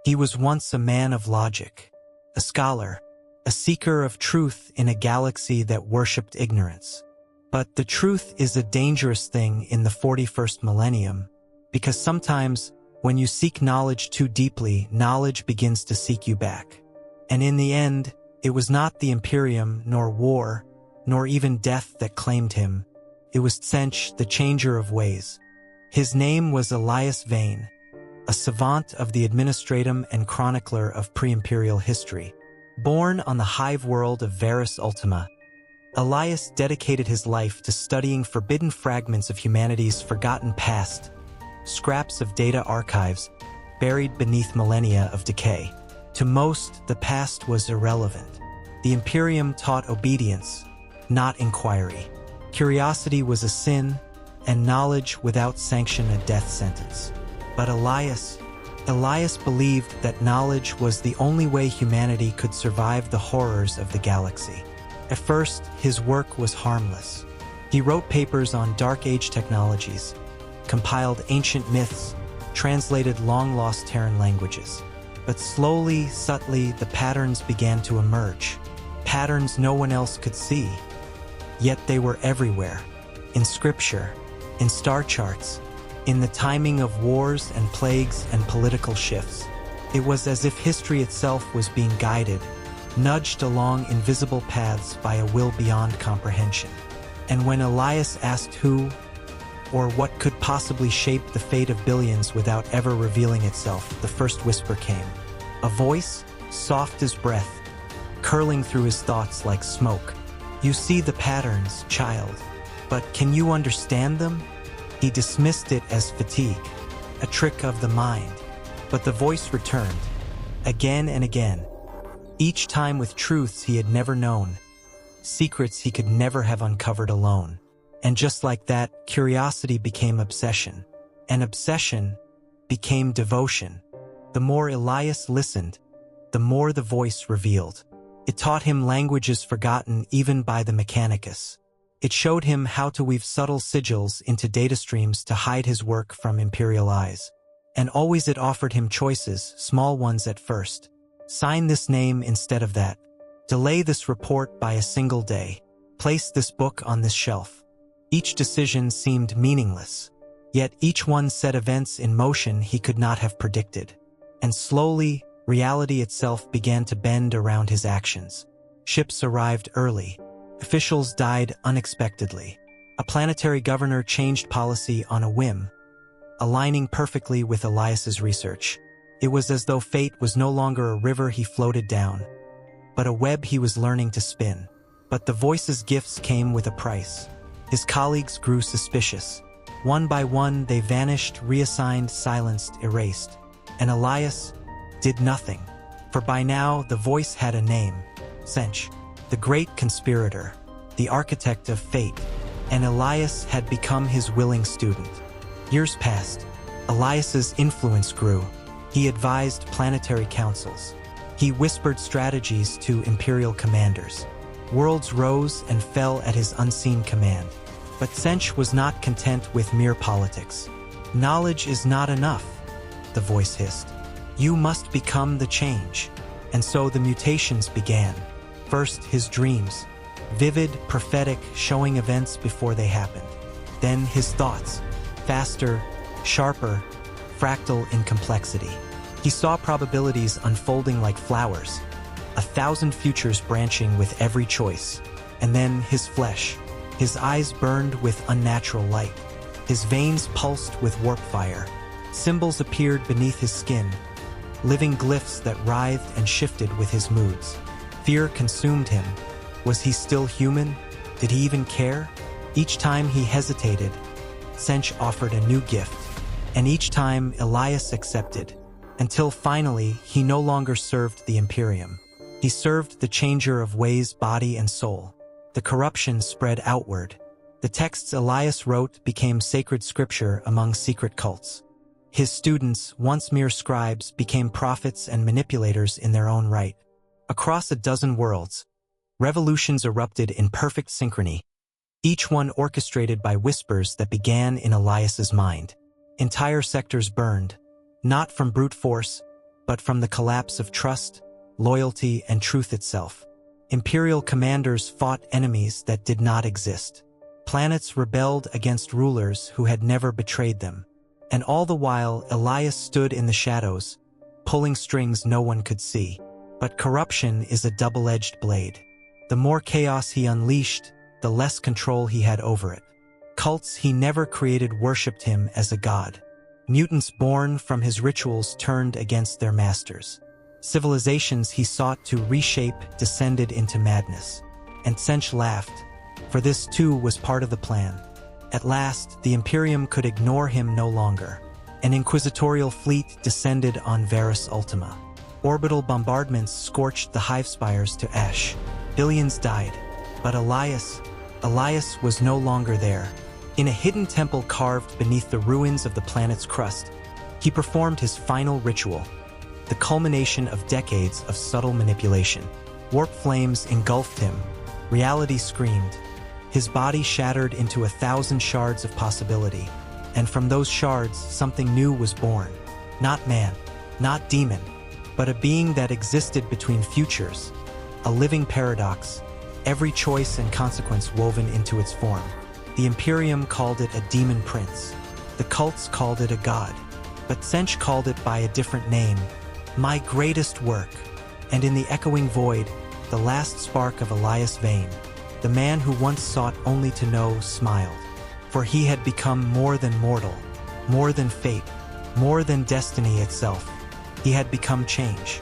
He was once a man of logic, a scholar, a seeker of truth in a galaxy that worshipped ignorance. But the truth is a dangerous thing in the 41st millennium, because sometimes, when you seek knowledge too deeply, knowledge begins to seek you back. And in the end, it was not the Imperium, nor war, nor even death that claimed him. It was Tzeentch, the changer of ways. His name was Elias Vane, a savant of the administratum and chronicler of pre-imperial history. Born on the hive world of Varus Ultima, Elias dedicated his life to studying forbidden fragments of humanity's forgotten past, scraps of data archives buried beneath millennia of decay. To most, the past was irrelevant. The Imperium taught obedience, not inquiry. Curiosity was a sin, and knowledge without sanction a death sentence. But Elias believed that knowledge was the only way humanity could survive the horrors of the galaxy. At first, his work was harmless. He wrote papers on Dark Age technologies, compiled ancient myths, translated long-lost Terran languages. But slowly, subtly, the patterns began to emerge. Patterns no one else could see. Yet they were everywhere. In scripture, in star charts, in the timing of wars and plagues and political shifts. It was as if history itself was being guided, nudged along invisible paths by a will beyond comprehension. And when Elias asked who or what could possibly shape the fate of billions without ever revealing itself, the first whisper came. A voice, soft as breath, curling through his thoughts like smoke. You see the patterns, child, but can you understand them? He dismissed it as fatigue, a trick of the mind. But the voice returned, again and again, each time with truths he had never known, secrets he could never have uncovered alone. And just like that, curiosity became obsession, and obsession became devotion. The more Elias listened, the more the voice revealed. It taught him languages forgotten even by the Mechanicus. It showed him how to weave subtle sigils into data streams to hide his work from Imperial eyes. And always it offered him choices, small ones at first. Sign this name instead of that. Delay this report by a single day. Place this book on this shelf. Each decision seemed meaningless, yet each one set events in motion he could not have predicted. And slowly, reality itself began to bend around his actions. Ships arrived early. Officials died unexpectedly. A planetary governor changed policy on a whim, aligning perfectly with Elias's research. It was as though fate was no longer a river he floated down, but a web he was learning to spin. But the voice's gifts came with a price. His colleagues grew suspicious. One by one, they vanished, reassigned, silenced, erased. And Elias did nothing. For by now, the voice had a name, Tzeentch, the great conspirator, the architect of fate, and Elias had become his willing student. Years passed. Elias's influence grew. He advised planetary councils. He whispered strategies to Imperial commanders. Worlds rose and fell at his unseen command. But Tzeentch was not content with mere politics. Knowledge is not enough, the voice hissed. You must become the change. And so the mutations began. First, his dreams, vivid, prophetic, showing events before they happened. Then his thoughts, faster, sharper, fractal in complexity. He saw probabilities unfolding like flowers, 1,000 futures branching with every choice. And then his flesh. His eyes burned with unnatural light. His veins pulsed with warp fire. Symbols appeared beneath his skin, living glyphs that writhed and shifted with his moods. Fear consumed him. Was he still human? Did he even care? Each time he hesitated, Tzeentch offered a new gift, and each time Elias accepted, until finally he no longer served the Imperium. He served the changer of ways, body and soul. The corruption spread outward. The texts Elias wrote became sacred scripture among secret cults. His students, once mere scribes, became prophets and manipulators in their own right. Across a dozen worlds, revolutions erupted in perfect synchrony, each one orchestrated by whispers that began in Elias's mind. Entire sectors burned, not from brute force, but from the collapse of trust, loyalty, and truth itself. Imperial commanders fought enemies that did not exist. Planets rebelled against rulers who had never betrayed them. And all the while, Elias stood in the shadows, pulling strings no one could see. But corruption is a double-edged blade. The more chaos he unleashed, the less control he had over it. Cults he never created worshipped him as a god. Mutants born from his rituals turned against their masters. Civilizations he sought to reshape descended into madness. And Tzeentch laughed, for this too was part of the plan. At last, the Imperium could ignore him no longer. An inquisitorial fleet descended on Varus Ultima. Orbital bombardments scorched the hive spires to ash. Billions died. But Elias was no longer there. In a hidden temple carved beneath the ruins of the planet's crust, he performed his final ritual, the culmination of decades of subtle manipulation. Warp flames engulfed him. Reality screamed. His body shattered into 1,000 shards of possibility. And from those shards, something new was born. Not man, not demon, but a being that existed between futures. A living paradox, every choice and consequence woven into its form. The Imperium called it a demon prince. The cults called it a god. But Tzeentch called it by a different name, my greatest work. And in the echoing void, the last spark of Elias Vane, the man who once sought only to know, smiled. For he had become more than mortal, more than fate, more than destiny itself. He had become change.